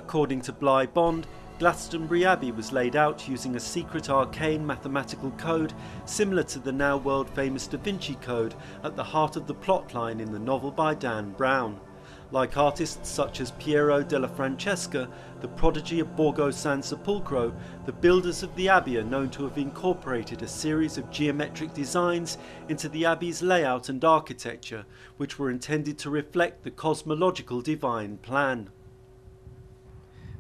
According to Bly Bond, Glastonbury Abbey was laid out using a secret arcane mathematical code similar to the now world-famous Da Vinci Code at the heart of the plotline in the novel by Dan Brown. Like artists such as Piero della Francesca, the prodigy of Borgo San Sepolcro, the builders of the abbey are known to have incorporated a series of geometric designs into the abbey's layout and architecture, which were intended to reflect the cosmological divine plan.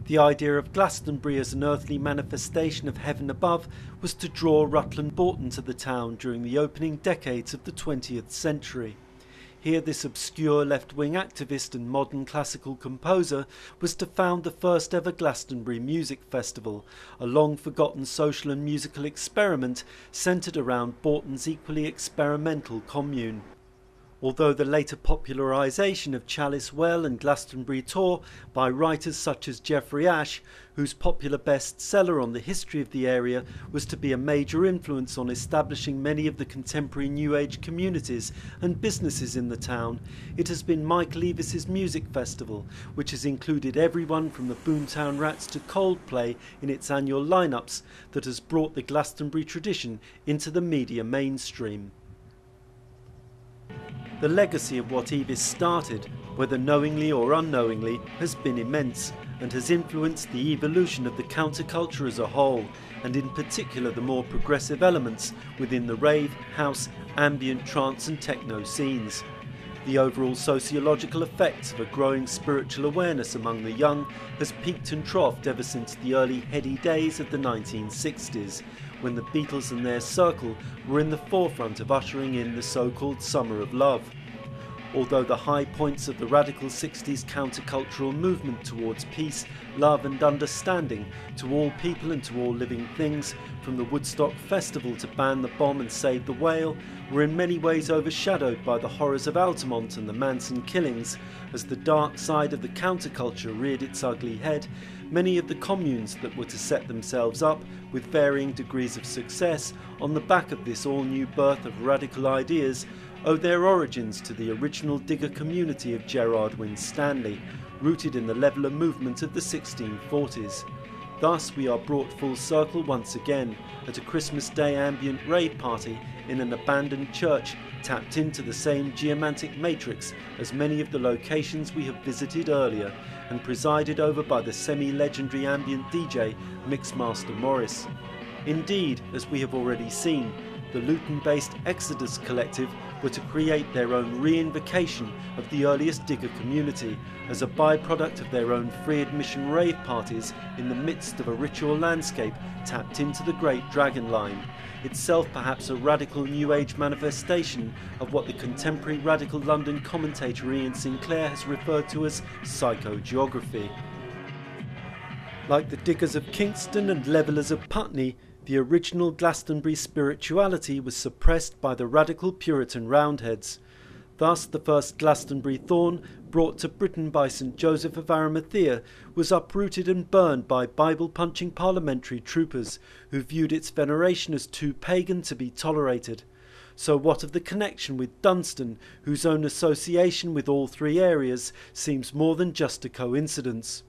The idea of Glastonbury as an earthly manifestation of heaven above was to draw Rutland Boughton to the town during the opening decades of the 20th century. Here this obscure left-wing activist and modern classical composer was to found the first ever Glastonbury Music Festival, a long-forgotten social and musical experiment centred around Boughton's equally experimental Commune. Although the later popularisation of Chalice Well and Glastonbury Tor by writers such as Geoffrey Ashe, whose popular bestseller on the history of the area was to be a major influence on establishing many of the contemporary New Age communities and businesses in the town, it has been Michael Eavis's Music Festival, which has included everyone from the Boomtown Rats to Coldplay in its annual lineups, that has brought the Glastonbury tradition into the media mainstream. The legacy of what Eavis started, whether knowingly or unknowingly, has been immense and has influenced the evolution of the counterculture as a whole, and in particular the more progressive elements within the rave, house, ambient, trance and techno scenes. The overall sociological effects of a growing spiritual awareness among the young has peaked and troughed ever since the early heady days of the 1960s, when the Beatles and their circle were in the forefront of ushering in the so-called Summer of Love. Although the high points of the radical 60s countercultural movement towards peace, love and understanding to all people and to all living things, from the Woodstock Festival to Ban the Bomb and Save the Whale, were in many ways overshadowed by the horrors of Altamont and the Manson killings. As the dark side of the counterculture reared its ugly head, many of the communes that were to set themselves up, with varying degrees of success, on the back of this all-new birth of radical ideas, owe their origins to the original digger community of Gerard Winstanley, rooted in the leveller movement of the 1640s. Thus we are brought full circle once again at a Christmas Day ambient rave party in an abandoned church, tapped into the same geomantic matrix as many of the locations we have visited earlier, and presided over by the semi-legendary ambient DJ Mixmaster Morris. Indeed, as we have already seen, the Luton-based Exodus Collective were to create their own re-invocation of the earliest digger community as a byproduct of their own free admission rave parties in the midst of a ritual landscape tapped into the Great Dragon Line, itself perhaps a radical New Age manifestation of what the contemporary radical London commentator Ian Sinclair has referred to as psychogeography. Like the diggers of Kingston and levellers of Putney, the original Glastonbury spirituality was suppressed by the radical Puritan Roundheads. Thus the first Glastonbury thorn, brought to Britain by St Joseph of Arimathea, was uprooted and burned by Bible-punching parliamentary troopers, who viewed its veneration as too pagan to be tolerated. So what of the connection with Dunstan, whose own association with all three areas seems more than just a coincidence?